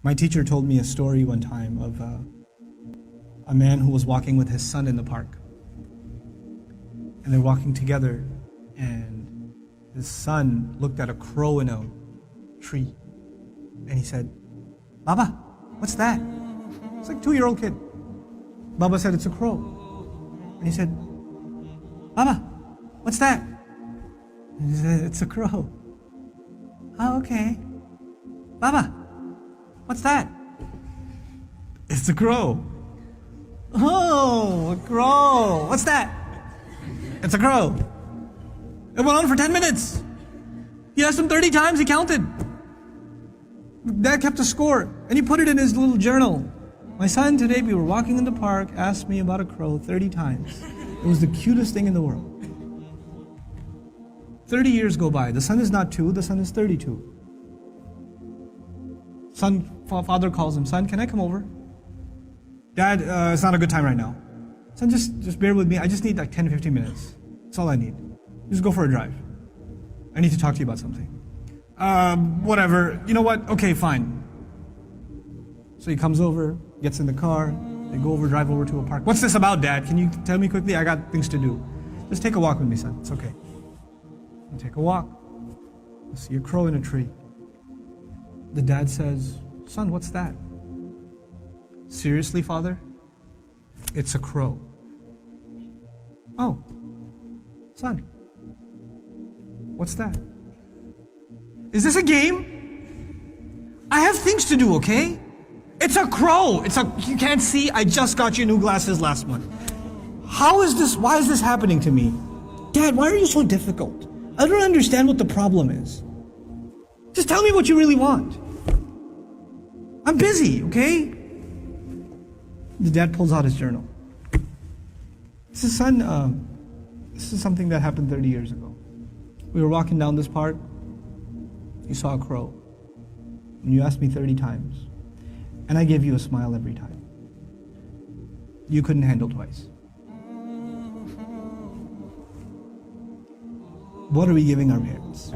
My teacher told me a story one time of a man who was walking with his son in the park. And they're walking together, and his son looked at a crow in a tree. And he said, "Baba, what's that?" It's like a 2-year-old kid. Baba said, "It's a crow." And he said, "Baba, what's that?" And he said, "It's a crow." "Oh, okay." "Baba, what's that?" "It's a crow." "Oh, a crow. What's that?" "It's a crow." It went on for 10 minutes. He asked him 30 times, he counted. Dad kept a score, and he put it in his little journal. "My son, today we were walking in the park, asked me about a crow 30 times. It was the cutest thing in the world." 30 years go by. The son is not 2, the son is 32. Father calls him, "Son, can I come over?" "Dad, it's not a good time right now." "Son, just bear with me. I just need like 10, 15 minutes. That's all I need. Just go for a drive. I need to talk to you about something." Whatever. You know what? Okay, fine." So he comes over, gets in the car, they go over, drive over to a park. "What's this about, Dad? Can you tell me quickly? I got things to do." "Just take a walk with me, son. It's okay." You take a walk. You see a crow in a tree. The dad says, "Son, what's that?" "Seriously, Father? It's a crow." "Oh, son, what's that?" "Is this a game? I have things to do, okay? It's a crow. You can't see, I just got you new glasses last month. Why is this happening to me? Dad, why are you so difficult? I don't understand what the problem is. Just tell me what you really want. I'm busy, okay?" The dad pulls out his journal. He says, "Son, this is something that happened 30 years ago. We were walking down this park. You saw a crow. And you asked me 30 times. And I gave you a smile every time. You couldn't handle twice. What are we giving our parents?"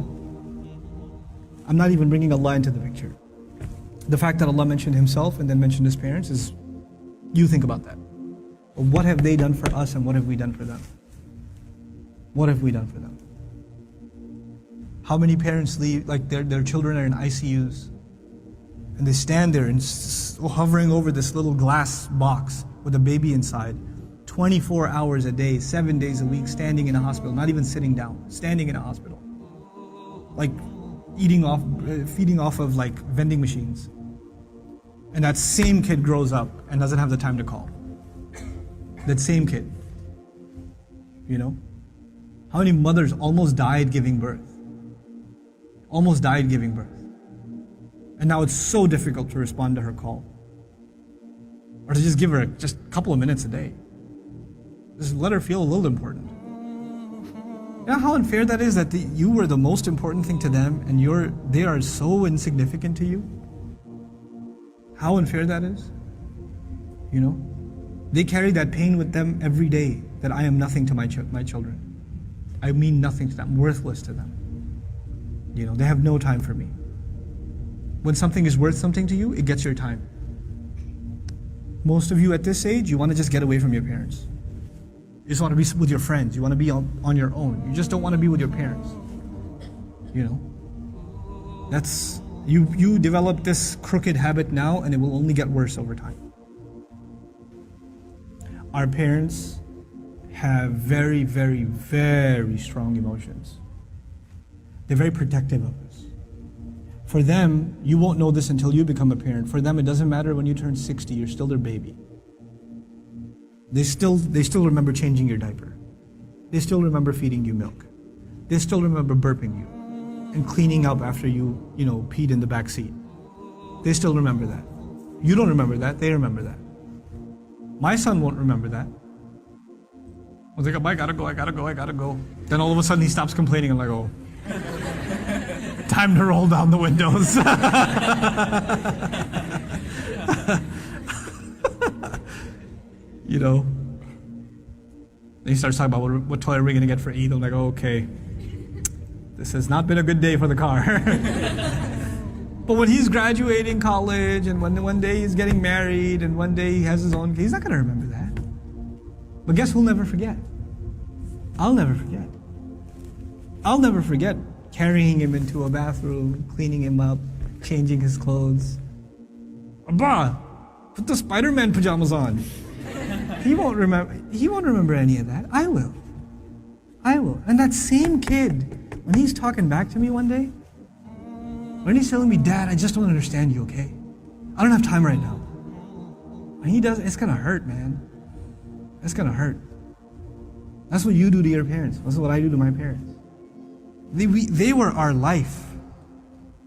I'm not even bringing Allah into the picture. The fact that Allah mentioned Himself and then mentioned His parents is, you think about that. What have they done for us and what have we done for them? What have we done for them? How many parents leave, like their children are in ICUs, and they stand there and hovering over this little glass box with a baby inside, 24 hours a day, 7 days a week, standing in a hospital, not even sitting down, standing in a hospital. Like feeding off of like vending machines. And that same kid grows up and doesn't have the time to call. That same kid. You know? How many mothers almost died giving birth? Almost died giving birth. And now it's so difficult to respond to her call. Or to just give her just a couple of minutes a day. Just let her feel a little important. You know how unfair that is, that you were the most important thing to them and they are so insignificant to you? How unfair that is? You know? They carry that pain with them every day, that I am nothing to my children. I mean nothing to them, worthless to them. You know, they have no time for me. When something is worth something to you, it gets your time. Most of you at this age, you want to just get away from your parents. You just want to be with your friends. You want to be on your own. You just don't want to be with your parents. You know? That's, you develop this crooked habit now and it will only get worse over time. Our parents have very, very, very strong emotions. They're very protective of us. For them, you won't know this until you become a parent. For them, it doesn't matter when you turn 60, you're still their baby. They still remember changing your diaper. They still remember feeding you milk. They still remember burping you and cleaning up after you peed in the back seat. They still remember that. You don't remember that, they remember that. My son won't remember that. I was like, I gotta go. Then all of a sudden he stops complaining. I'm like, oh, time to roll down the windows. You know. Then he starts talking about what toy are we gonna get for Eid. I'm like, oh, okay. This has not been a good day for the car. But when he's graduating college, and when one day he's getting married, and one day he has his own, he's not going to remember that. But guess who'll never forget? I'll never forget. I'll never forget carrying him into a bathroom, cleaning him up, changing his clothes. Abba, put the Spider-Man pajamas on. He won't remember any of that. I will. And that same kid, when he's talking back to me one day, when he's telling me, Dad, I just don't understand you, okay? I don't have time right now. When he does, it's gonna hurt, man. It's gonna hurt. That's what you do to your parents. That's what I do to my parents. They were our life.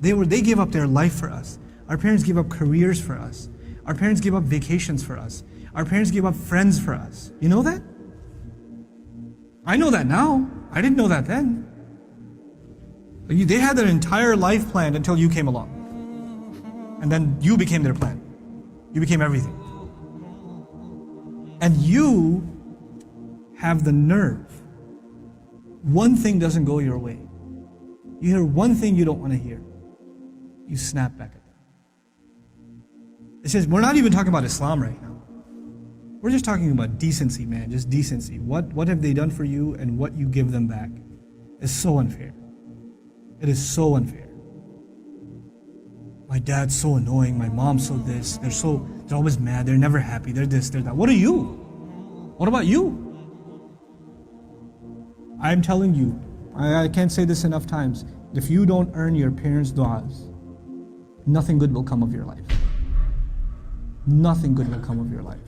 They gave up their life for us. Our parents gave up careers for us. Our parents gave up vacations for us. Our parents gave up friends for us. You know that? I know that now. I didn't know that then. They had their entire life planned until you came along. And then you became their plan. You became everything. And you have the nerve. One thing doesn't go your way. You hear one thing you don't want to hear. You snap back at them. It says, we're not even talking about Islam right now. We're just talking about decency, man. Just decency. What have they done for you, and what you give them back is so unfair. It is so unfair. My dad's so annoying. My mom's so this. They're always mad. They're never happy. They're this, they're that. What are you? What about you? I'm telling you, I can't say this enough times. If you don't earn your parents' du'as, nothing good will come of your life. Nothing good will come of your life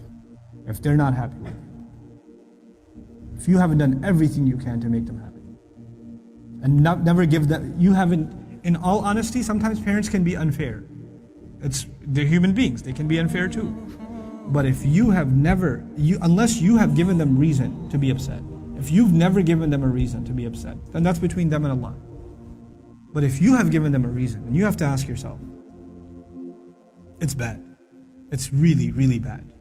if they're not happy with you. If you haven't done everything you can to make them happy. And never give them, you haven't, in all honesty, sometimes parents can be unfair. They're human beings, they can be unfair too. But if you have never, unless you have given them reason to be upset, if you've never given them a reason to be upset, then that's between them and Allah. But if you have given them a reason, and you have to ask yourself, it's bad. It's really, really bad.